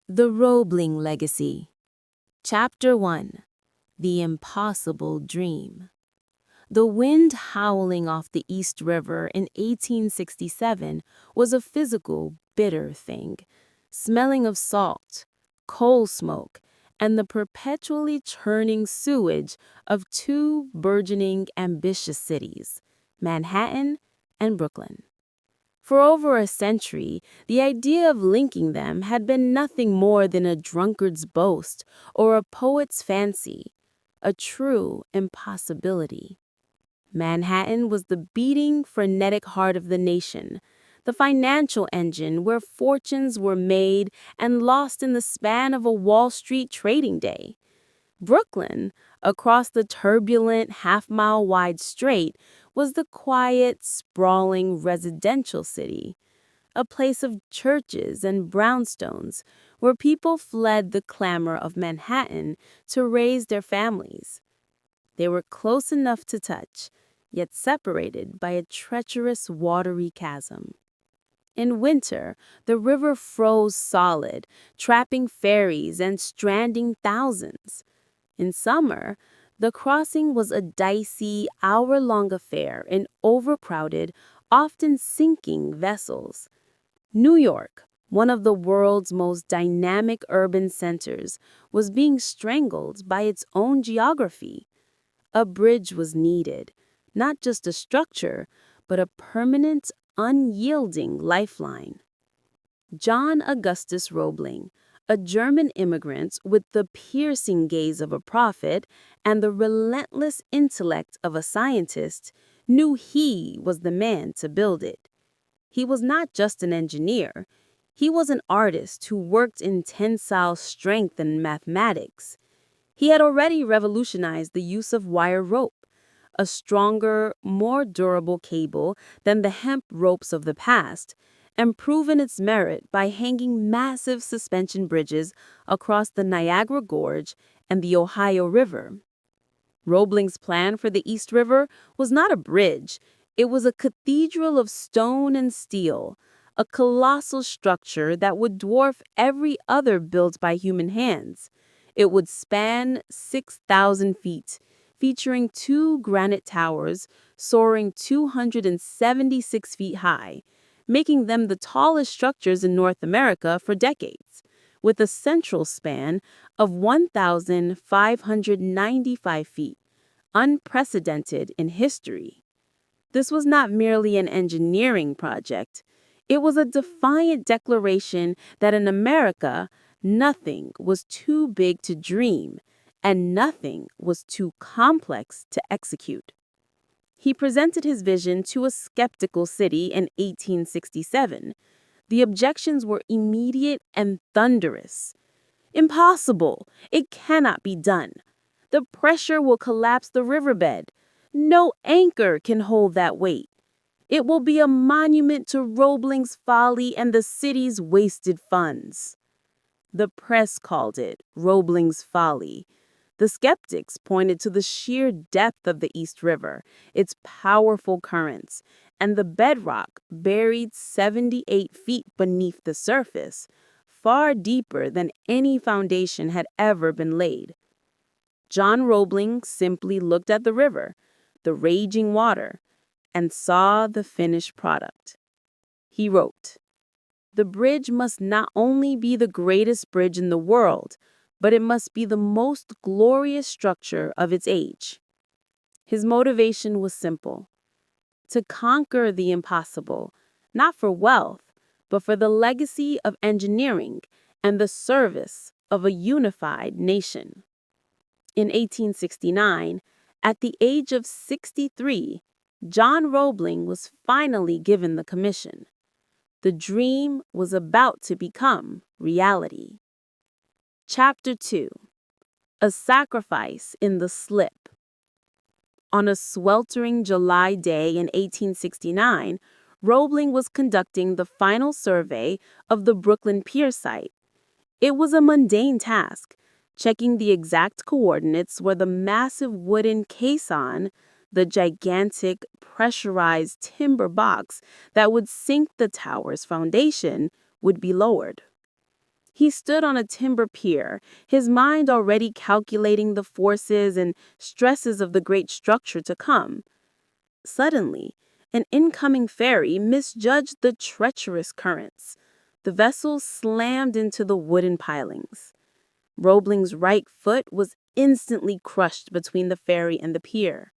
The Roebling Legacy. Chapter 1. The Impossible Dream. The wind howling off the East River in 1867 was a physical, bitter thing, smelling of salt, coal smoke, and the perpetually churning sewage of two burgeoning, ambitious cities, Manhattan and Brooklyn. For over a century, the idea of linking them had been nothing more than a drunkard's boast or a poet's fancy, a true impossibility. Manhattan was the beating, frenetic heart of the nation, the financial engine where fortunes were made and lost in the span of a Wall Street trading day. Brooklyn, across the turbulent half-mile-wide strait, was the quiet, sprawling residential city, a place of churches and brownstones where people fled the clamor of Manhattan to raise their families. They were close enough to touch, yet separated by a treacherous watery chasm. In winter, the river froze solid, trapping ferries and stranding thousands. In summer, the crossing was a dicey, hour-long affair in overcrowded, often sinking vessels. New York, one of the world's most dynamic urban centers, was being strangled by its own geography. A bridge was needed, not just a structure, but a permanent, unyielding lifeline. John Augustus Roebling, a German immigrant with the piercing gaze of a prophet and the relentless intellect of a scientist, knew he was the man to build it. He was not just an engineer. He was an artist who worked in tensile strength and mathematics. He had already revolutionized the use of wire rope, a stronger, more durable cable than the hemp ropes of the past, and proven its merit by hanging massive suspension bridges across the Niagara Gorge and the Ohio River. Roebling's plan for the East River was not a bridge. It was a cathedral of stone and steel, a colossal structure that would dwarf every other built by human hands. It would span 6,000 feet, featuring two granite towers soaring 276 feet high, making them the tallest structures in North America for decades, with a central span of 1,595 feet, unprecedented in history. This was not merely an engineering project. It was a defiant declaration that in America, nothing was too big to dream, and nothing was too complex to execute. He presented his vision to a skeptical city in 1867. The objections were immediate and thunderous. Impossible! It cannot be done. The pressure will collapse the riverbed. No anchor can hold that weight. It will be a monument to Roebling's folly and the city's wasted funds. The press called it Roebling's folly. The skeptics pointed to the sheer depth of the East River, its powerful currents, and the bedrock buried 78 feet beneath the surface, far deeper than any foundation had ever been laid. John Roebling simply looked at the river, the raging water, and saw the finished product. He wrote, "The bridge must not only be the greatest bridge in the world, but it must be the most glorious structure of its age." His motivation was simple: to conquer the impossible, not for wealth, but for the legacy of engineering and the service of a unified nation. In 1869, at the age of 63, John Roebling was finally given the commission. The dream was about to become reality. Chapter 2. A Sacrifice in the Slip. On a sweltering July day in 1869, Roebling was conducting the final survey of the Brooklyn Pier site. It was a mundane task, checking the exact coordinates where the massive wooden caisson, the gigantic pressurized timber box that would sink the tower's foundation, would be lowered. He stood on a timber pier, his mind already calculating the forces and stresses of the great structure to come. Suddenly, an incoming ferry misjudged the treacherous currents. The vessel slammed into the wooden pilings. Roebling's right foot was instantly crushed between the ferry and the pier.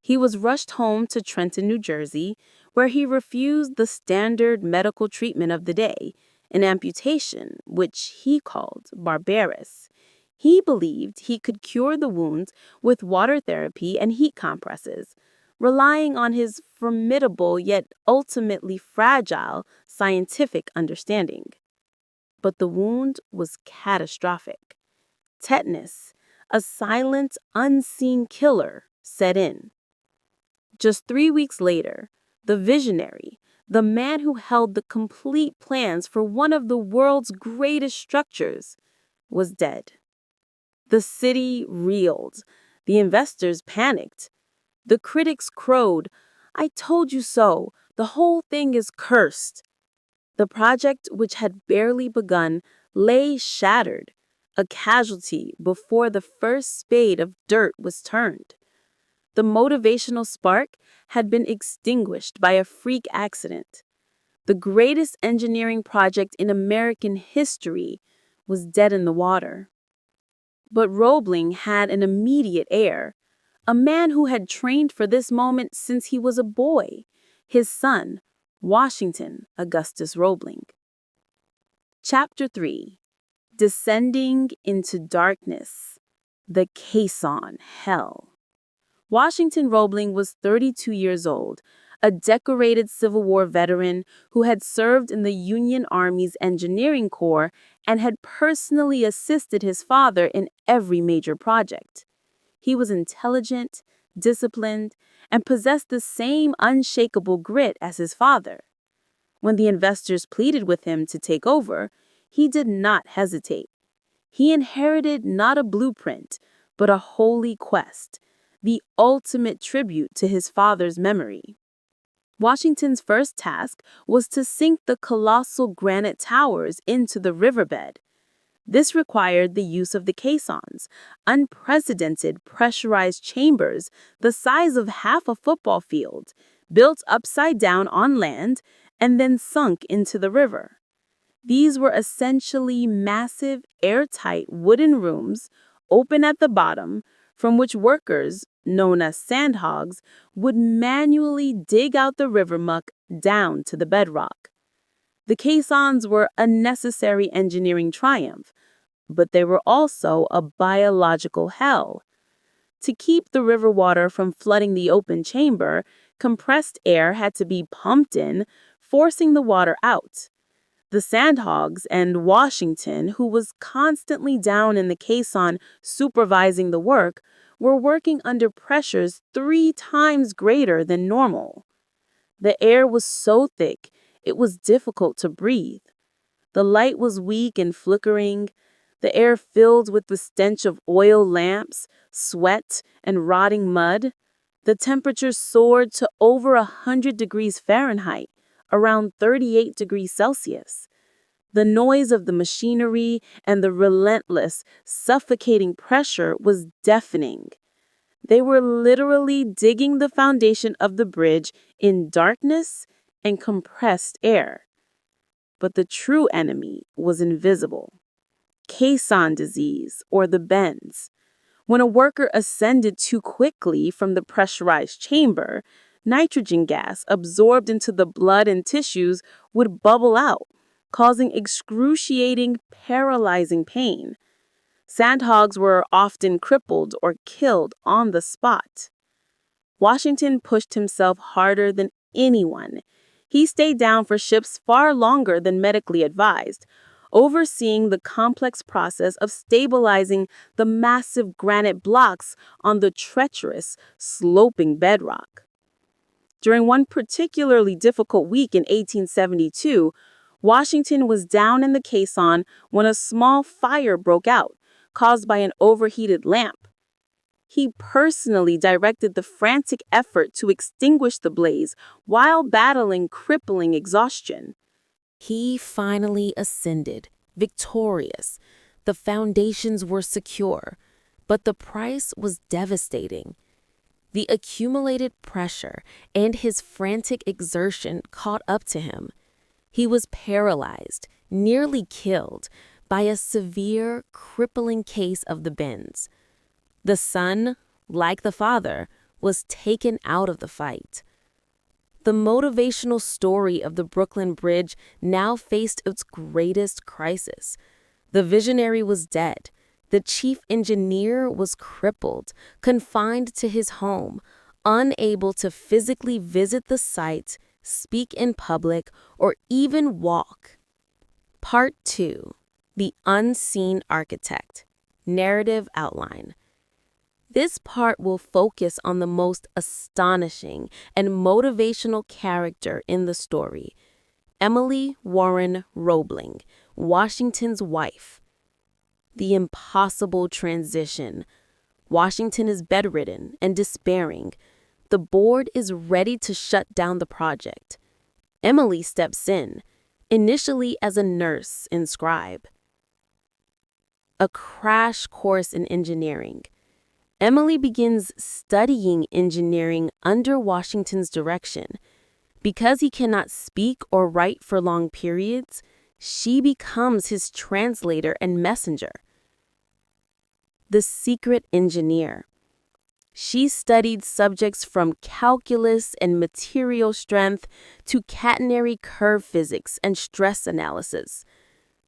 He was rushed home to Trenton, New Jersey, where he refused the standard medical treatment of the day, an amputation, which he called barbarous. He believed he could cure the wounds with water therapy and heat compresses, relying on his formidable yet ultimately fragile scientific understanding. But the wound was catastrophic. Tetanus, a silent, unseen killer, set in. Just 3 weeks later, the visionary, the man who held the complete plans for one of the world's greatest structures, was dead. The city reeled. The investors panicked. The critics crowed, "I told you so. The whole thing is cursed." The project, which had barely begun, lay shattered, a casualty before the first spade of dirt was turned. The motivational spark had been extinguished by a freak accident. The greatest engineering project in American history was dead in the water. But Roebling had an immediate heir, a man who had trained for this moment since he was a boy, his son, Washington Augustus Roebling. Chapter 3. Descending into Darkness. The Caisson Hell. Washington Roebling was 32 years old, a decorated Civil War veteran who had served in the Union Army's Engineering Corps and had personally assisted his father in every major project. He was intelligent, disciplined, and possessed the same unshakable grit as his father. When the investors pleaded with him to take over, he did not hesitate. He inherited not a blueprint, but a holy quest, the ultimate tribute to his father's memory. Washington's first task was to sink the colossal granite towers into the riverbed. This required the use of the caissons, unprecedented pressurized chambers the size of half a football field, built upside down on land and then sunk into the river. These were essentially massive, airtight wooden rooms, open at the bottom, from which workers, known as sandhogs, would manually dig out the river muck down to the bedrock. The caissons were a necessary engineering triumph, but they were also a biological hell. To keep the river water from flooding the open chamber, compressed air had to be pumped in, forcing the water out. The sandhogs and Washington, who was constantly down in the caisson supervising the work, were working under pressures 3 times greater than normal. The air was so thick, it was difficult to breathe. The light was weak and flickering, the air filled with the stench of oil lamps, sweat, and rotting mud. The temperature soared to over 100 degrees Fahrenheit, around 38 degrees Celsius. The noise of the machinery and the relentless, suffocating pressure was deafening. They were literally digging the foundation of the bridge in darkness and compressed air. But the true enemy was invisible. Caisson disease, or the bends. When a worker ascended too quickly from the pressurized chamber, nitrogen gas absorbed into the blood and tissues would bubble out, causing excruciating, paralyzing pain. Sandhogs were often crippled or killed on the spot. Washington pushed himself harder than anyone. He stayed down for shifts far longer than medically advised, overseeing the complex process of stabilizing the massive granite blocks on the treacherous, sloping bedrock. During one particularly difficult week in 1872, Washington was down in the caisson when a small fire broke out, caused by an overheated lamp. He personally directed the frantic effort to extinguish the blaze while battling crippling exhaustion. He finally ascended, victorious. The foundations were secure, but the price was devastating. The accumulated pressure and his frantic exertion caught up to him. He was paralyzed, nearly killed, by a severe, crippling case of the bends. The son, like the father, was taken out of the fight. The motivational story of the Brooklyn Bridge now faced its greatest crisis. The visionary was dead. The chief engineer was crippled, confined to his home, unable to physically visit the site, speak in public, or even walk. Part 2. The Unseen Architect. Narrative Outline. This part will focus on the most astonishing and motivational character in the story, Emily Warren Roebling, Washington's wife. The impossible transition. Washington is bedridden and despairing. The board is ready to shut down the project. Emily steps in, initially as a nurse and scribe. A crash course in engineering. Emily begins studying engineering under Washington's direction. Because he cannot speak or write for long periods, she becomes his translator and messenger. The secret engineer. She studied subjects from calculus and material strength to catenary curve physics and stress analysis.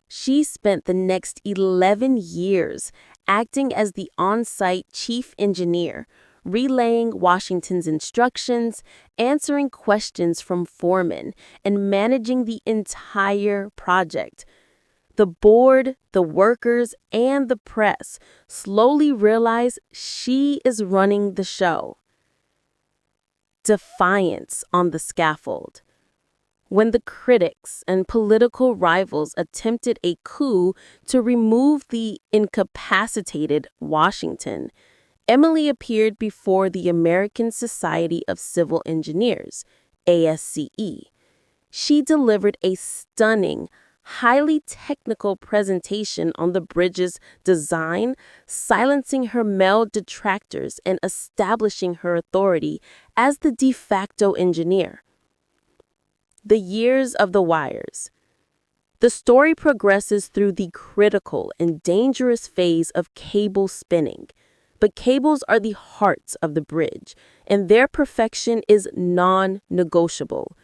She spent the next 11 years acting as the on-site chief engineer, relaying Washington's instructions, answering questions from foremen, and managing the entire project. The board, the workers, and the press slowly realize she is running the show. Defiance on the scaffold. When the critics and political rivals attempted a coup to remove the incapacitated Washington, Emily appeared before the American Society of Civil Engineers, ASCE. She delivered a stunning, highly technical presentation on the bridge's design, silencing her male detractors and establishing her authority as the de facto engineer. The years of the wires. The story progresses through the critical and dangerous phase of cable spinning. But cables are the heart of the bridge, and their perfection is non-negotiable.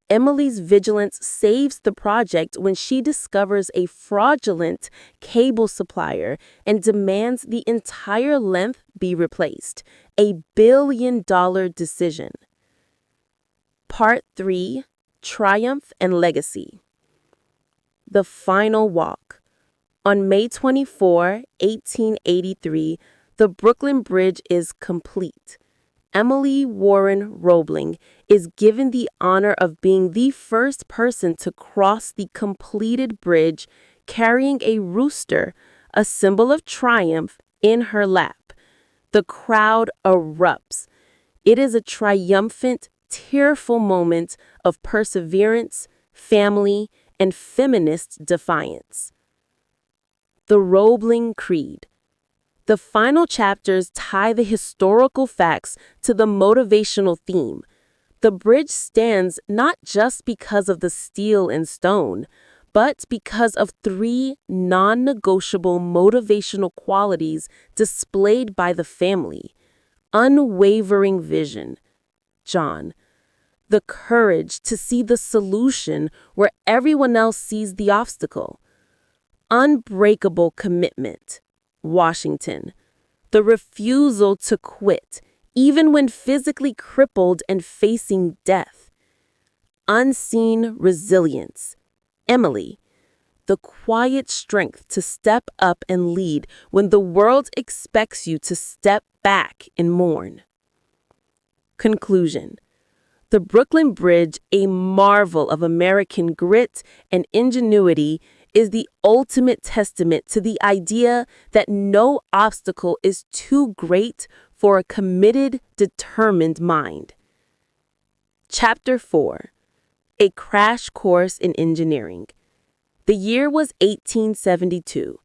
Emily's vigilance saves the project when she discovers a fraudulent cable supplier and demands the entire length be replaced. A billion-dollar decision. Part 3. Triumph and Legacy. The Final Walk. On May 24, 1883, the Brooklyn Bridge is complete. Emily Warren Roebling is given the honor of being the first person to cross the completed bridge carrying a rooster, a symbol of triumph, in her lap. The crowd erupts. It is a triumphant, tearful moment of perseverance, family, and feminist defiance. The Roebling Creed. The final chapters tie the historical facts to the motivational theme. The bridge stands not just because of the steel and stone, but because of 3 non-negotiable motivational qualities displayed by the family. Unwavering vision. John. The courage to see the solution where everyone else sees the obstacle. Unbreakable commitment. Washington. The refusal to quit, even when physically crippled and facing death. Unseen resilience. Emily. The quiet strength to step up and lead when the world expects you to step back and mourn. Conclusion. The Brooklyn Bridge, a marvel of American grit and ingenuity, is the ultimate testament to the idea that no obstacle is too great for a committed, determined mind. Chapter 4. A Crash Course in Engineering. The year was 1872.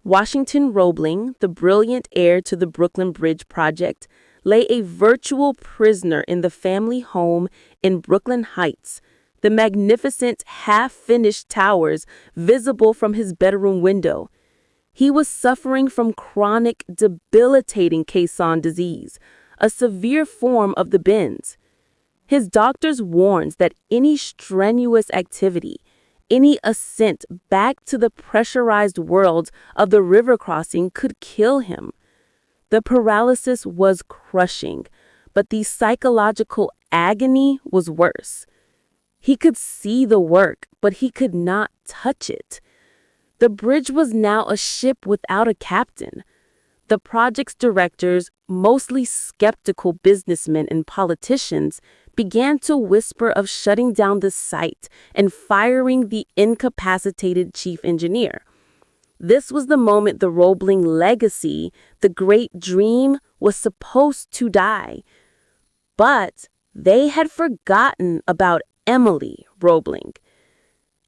Washington Roebling, the brilliant heir to the Brooklyn Bridge project, lay a virtual prisoner in the family home in Brooklyn Heights, the magnificent half-finished towers visible from his bedroom window. He was suffering from chronic, debilitating Caisson disease, a severe form of the bends. His doctors warned that any strenuous activity, any ascent back to the pressurized world of the river crossing could kill him. The paralysis was crushing, but the psychological agony was worse. He could see the work, but he could not touch it. The bridge was now a ship without a captain. The project's directors, mostly skeptical businessmen and politicians, began to whisper of shutting down the site and firing the incapacitated chief engineer. This was the moment the Roebling Legacy, the great dream, was supposed to die. But they had forgotten about Emily Roebling.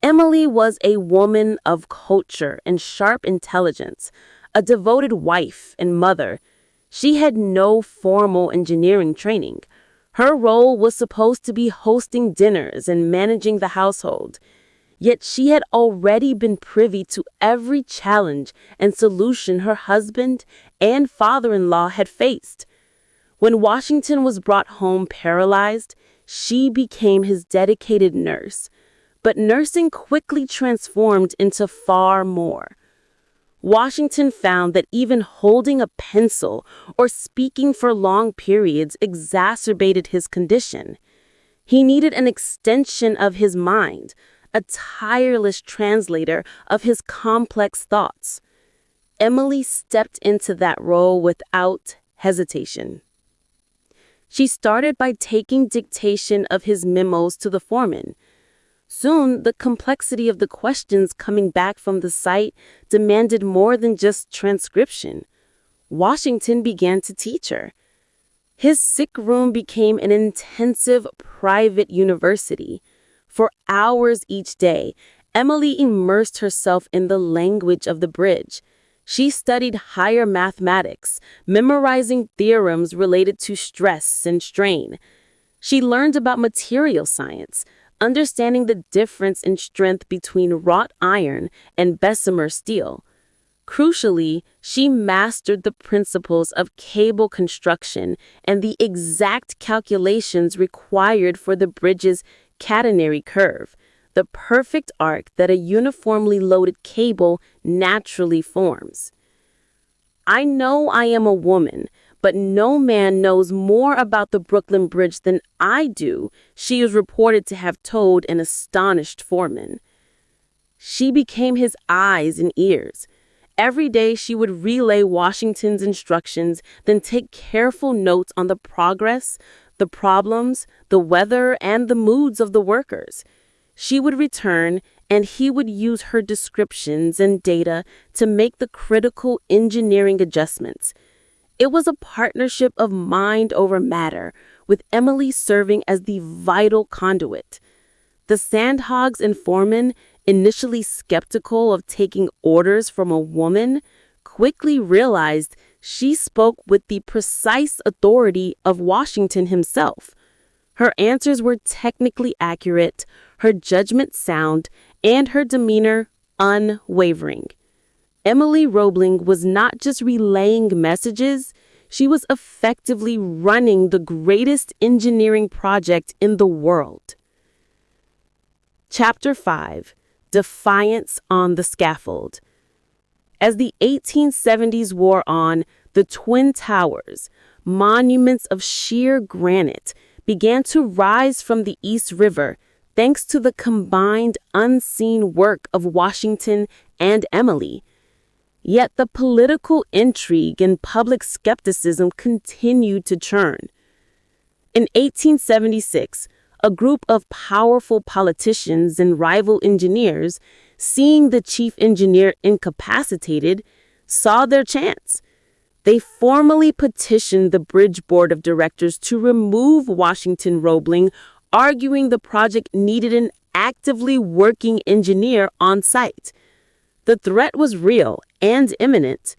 Emily was a woman of culture and sharp intelligence, a devoted wife and mother. She had no formal engineering training. Her role was supposed to be hosting dinners and managing the household. Yet she had already been privy to every challenge and solution her husband and father-in-law had faced. When Washington was brought home paralyzed, she became his dedicated nurse. But nursing quickly transformed into far more. Washington found that even holding a pencil or speaking for long periods exacerbated his condition. He needed an extension of his mind, a tireless translator of his complex thoughts. Emily stepped into that role without hesitation. She started by taking dictation of his memos to the foreman. Soon, the complexity of the questions coming back from the site demanded more than just transcription. Washington began to teach her. His sick room became an intensive private university. For hours each day, Emily immersed herself in the language of the bridge. She studied higher mathematics, memorizing theorems related to stress and strain. She learned about material science, understanding the difference in strength between wrought iron and Bessemer steel. Crucially, she mastered the principles of cable construction and the exact calculations required for the bridge's catenary curve, the perfect arc that a uniformly loaded cable naturally forms. I know I am a woman, but no man knows more about the Brooklyn Bridge than I do, she is reported to have told an astonished foreman. She became his eyes and ears. Every day she would relay Washington's instructions, then take careful notes on the progress, the problems, the weather, and the moods of the workers. She would return, and he would use her descriptions and data to make the critical engineering adjustments. It was a partnership of mind over matter, with Emily serving as the vital conduit. The sandhogs and foremen, initially skeptical of taking orders from a woman, quickly realized she spoke with the precise authority of Washington himself. Her answers were technically accurate, her judgment sound, and her demeanor unwavering. Emily Roebling was not just relaying messages, she was effectively running the greatest engineering project in the world. Chapter 5. Defiance on the Scaffold. As the 1870s wore on, the Twin Towers, monuments of sheer granite, began to rise from the East River thanks to the combined unseen work of Washington and Emily. Yet the political intrigue and public skepticism continued to churn. In 1876, a group of powerful politicians and rival engineers, seeing the chief engineer incapacitated, saw their chance. They formally petitioned the bridge board of directors to remove Washington Roebling, arguing the project needed an actively working engineer on site. The threat was real and imminent.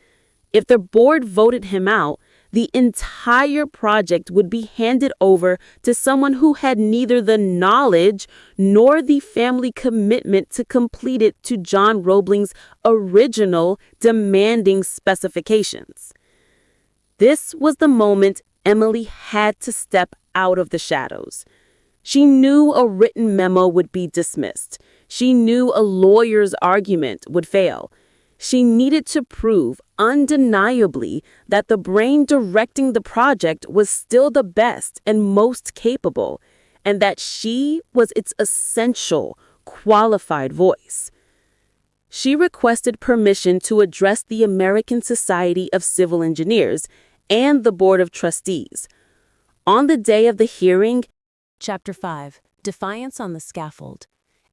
If the board voted him out, the entire project would be handed over to someone who had neither the knowledge nor the family commitment to complete it to John Roebling's original demanding specifications. This was the moment Emily had to step out of the shadows. She knew a written memo would be dismissed. She knew a lawyer's argument would fail. She needed to prove undeniably that the brain directing the project was still the best and most capable, and that she was its essential, qualified voice. She requested permission to address the American Society of Civil Engineers and the Board of Trustees. On the day of the hearing, Chapter 5, Defiance on the Scaffold.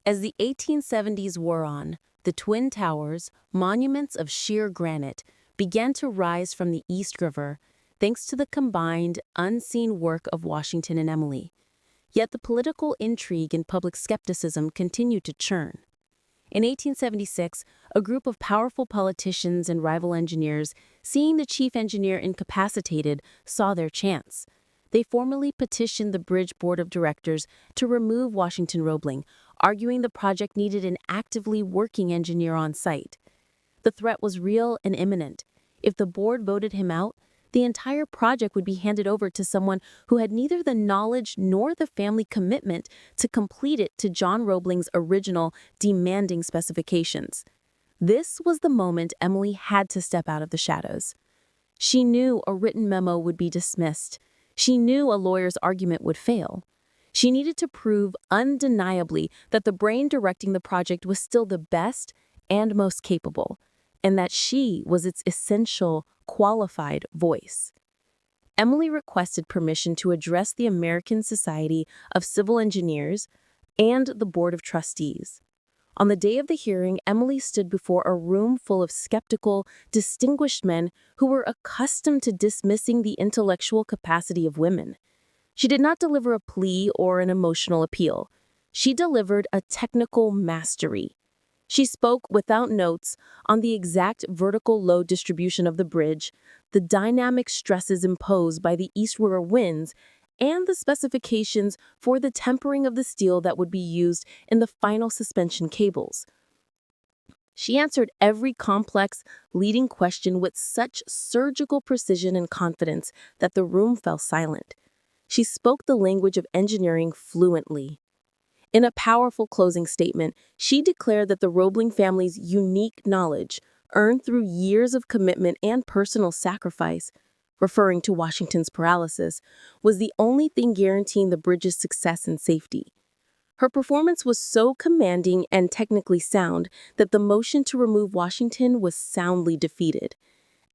As the 1870s wore on, the Twin Towers, monuments of sheer granite, began to rise from the East River, thanks to the combined, unseen work of Washington and Emily. Yet the political intrigue and public skepticism continued to churn. In 1876, a group of powerful politicians and rival engineers, seeing the chief engineer incapacitated, saw their chance. They formally petitioned the bridge board of directors to remove Washington Roebling, arguing the project needed an actively working engineer on site. The threat was real and imminent. If the board voted him out, the entire project would be handed over to someone who had neither the knowledge nor the family commitment to complete it to John Roebling's original demanding specifications. This was the moment Emily had to step out of the shadows. She knew a written memo would be dismissed. She knew a lawyer's argument would fail. She needed to prove undeniably that the brain directing the project was still the best and most capable, and that she was its essential, qualified voice. Emily requested permission to address the American Society of Civil Engineers and the Board of Trustees. On the day of the hearing, Emily stood before a room full of skeptical, distinguished men who were accustomed to dismissing the intellectual capacity of women. She did not deliver a plea or an emotional appeal. She delivered a technical mastery. She spoke without notes on the exact vertical load distribution of the bridge, the dynamic stresses imposed by the east river winds, and the specifications for the tempering of the steel that would be used in the final suspension cables. She answered every complex, leading question with such surgical precision and confidence that the room fell silent. She spoke the language of engineering fluently. In a powerful closing statement, she declared that the Roebling family's unique knowledge, earned through years of commitment and personal sacrifice, referring to Washington's paralysis, was the only thing guaranteeing the bridge's success and safety. Her performance was so commanding and technically sound that the motion to remove Washington was soundly defeated.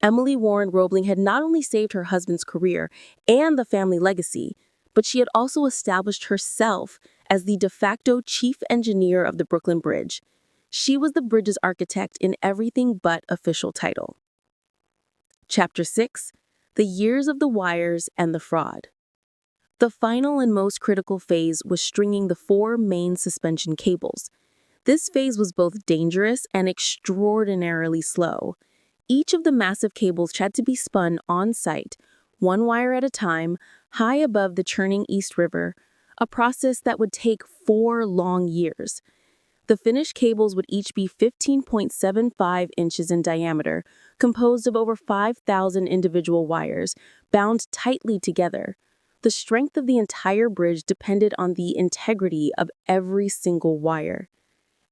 Emily Warren Roebling had not only saved her husband's career and the family legacy, but she had also established herself as the de facto chief engineer of the Brooklyn Bridge. She was the bridge's architect in everything but official title. Chapter 6. The Years of the Wires and the Fraud. The final and most critical phase was stringing the 4 main suspension cables. This phase was both dangerous and extraordinarily slow. Each of the massive cables had to be spun on site, 1 wire at a time, high above the churning East River, a process that would take 4 long years. The finished cables would each be 15.75 inches in diameter, composed of over 5,000 individual wires, bound tightly together. The strength of the entire bridge depended on the integrity of every single wire.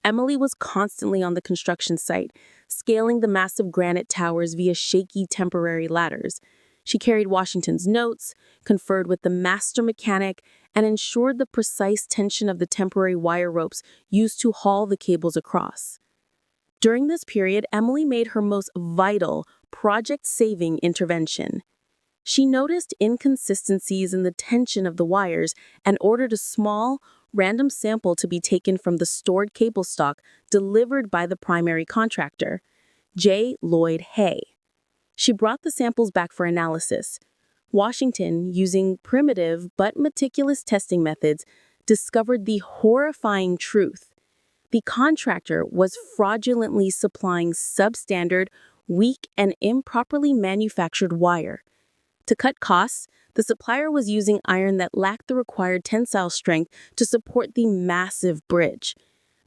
Emily was constantly on the construction site, scaling the massive granite towers via shaky temporary ladders. She carried Washington's notes, conferred with the master mechanic, and ensured the precise tension of the temporary wire ropes used to haul the cables across. During this period, Emily made her most vital, project-saving intervention. She noticed inconsistencies in the tension of the wires and ordered a small, random sample to be taken from the stored cable stock delivered by the primary contractor, J. Lloyd Hay. She brought the samples back for analysis. Washington, using primitive but meticulous testing methods, discovered the horrifying truth. The contractor was fraudulently supplying substandard, weak, and improperly manufactured wire. To cut costs, the supplier was using iron that lacked the required tensile strength to support the massive bridge.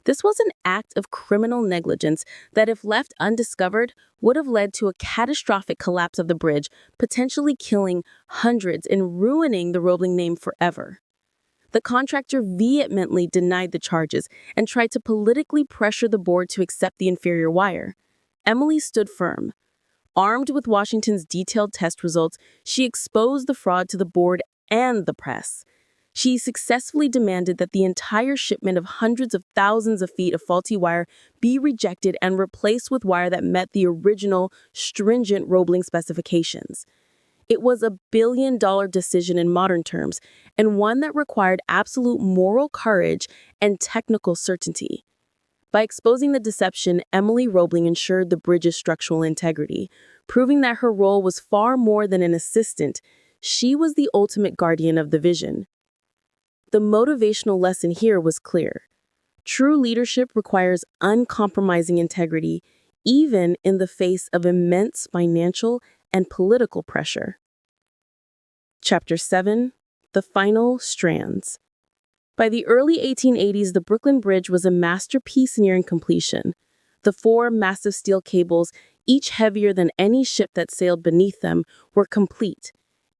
This was an act of criminal negligence that, if left undiscovered, would have led to a catastrophic collapse of the bridge, potentially killing hundreds and ruining the Roebling name forever. The contractor vehemently denied the charges and tried to politically pressure the board to accept the inferior wire. Emily stood firm. Armed with Washington's detailed test results, she exposed the fraud to the board and the press. She successfully demanded that the entire shipment of hundreds of thousands of feet of faulty wire be rejected and replaced with wire that met the original, stringent Roebling specifications. It was a billion-dollar decision in modern terms, and one that required absolute moral courage and technical certainty. By exposing the deception, Emily Roebling ensured the bridge's structural integrity, proving that her role was far more than an assistant. She was the ultimate guardian of the vision. The motivational lesson here was clear. True leadership requires uncompromising integrity, even in the face of immense financial and political pressure. Chapter 7: The Final Strands. By the early 1880s, the Brooklyn Bridge was a masterpiece nearing completion. The four massive steel cables, each heavier than any ship that sailed beneath them, were complete,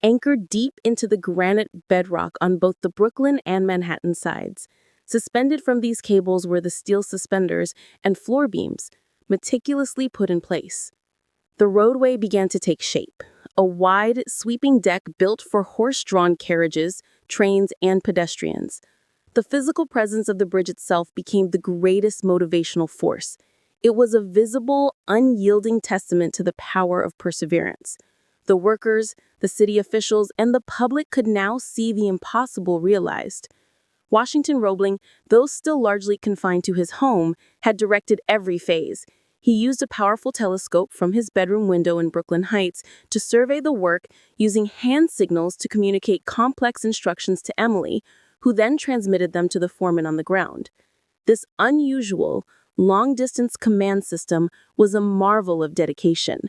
anchored deep into the granite bedrock on both the Brooklyn and Manhattan sides. Suspended from these cables were the steel suspenders and floor beams, meticulously put in place. The roadway began to take shape, a wide, sweeping deck built for horse-drawn carriages, trains, and pedestrians. The physical presence of the bridge itself became the greatest motivational force. It was a visible, unyielding testament to the power of perseverance. The workers, the city officials, and the public could now see the impossible realized. Washington Roebling, though still largely confined to his home, had directed every phase. He used a powerful telescope from his bedroom window in Brooklyn Heights to survey the work, using hand signals to communicate complex instructions to Emily, who then transmitted them to the foreman on the ground. This unusual, long-distance command system was a marvel of dedication.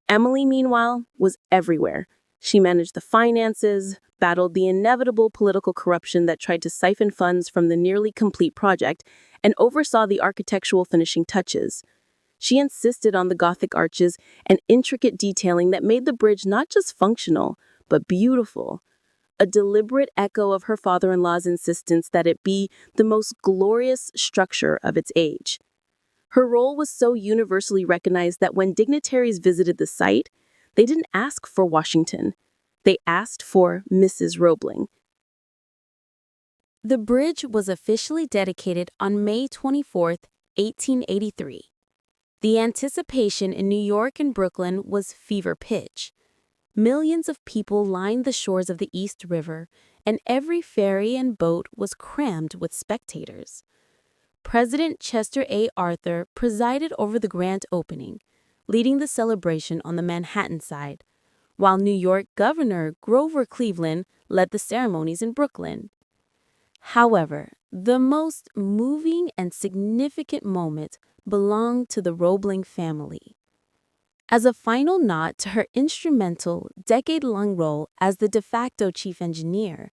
Emily, meanwhile, was everywhere. She managed the finances, battled the inevitable political corruption that tried to siphon funds from the nearly complete project, and oversaw the architectural finishing touches. She insisted on the Gothic arches and intricate detailing that made the bridge not just functional, but beautiful. A deliberate echo of her father-in-law's insistence that it be the most glorious structure of its age. Her role was so universally recognized that when dignitaries visited the site, they didn't ask for Washington. They asked for Mrs. Roebling. The bridge was officially dedicated on May 24, 1883. The anticipation in New York and Brooklyn was fever pitch. Millions of people lined the shores of the East River, and every ferry and boat was crammed with spectators. President Chester A. Arthur presided over the grand opening, leading the celebration on the Manhattan side, while New York Governor Grover Cleveland led the ceremonies in Brooklyn. However, the most moving and significant moment belonged to the Roebling family. As a final nod to her instrumental, decade-long role as the de facto chief engineer,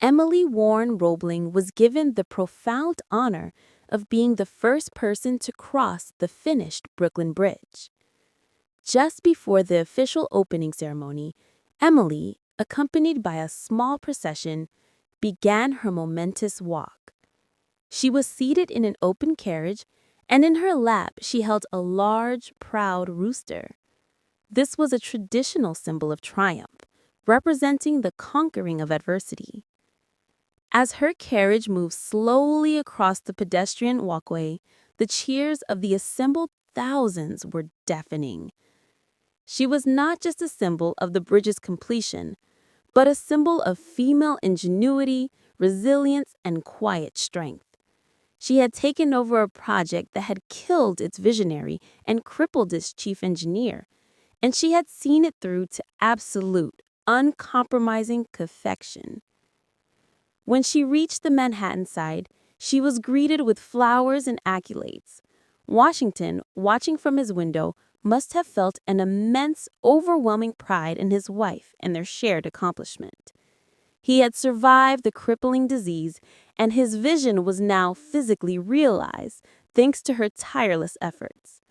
Emily Warren Roebling was given the profound honor of being the first person to cross the finished Brooklyn Bridge. Just before the official opening ceremony, Emily, accompanied by a small procession, began her momentous walk. She was seated in an open carriage, and in her lap she held a large, proud rooster. This was a traditional symbol of triumph, representing the conquering of adversity. As her carriage moved slowly across the pedestrian walkway, the cheers of the assembled thousands were deafening. She was not just a symbol of the bridge's completion, but a symbol of female ingenuity, resilience, and quiet strength. She had taken over a project that had killed its visionary and crippled its chief engineer, and she had seen it through to absolute, uncompromising perfection. When she reached the Manhattan side, she was greeted with flowers and accolades. Washington, watching from his window, must have felt an immense, overwhelming pride in his wife and their shared accomplishment. He had survived the crippling disease, and his vision was now physically realized thanks to her tireless efforts.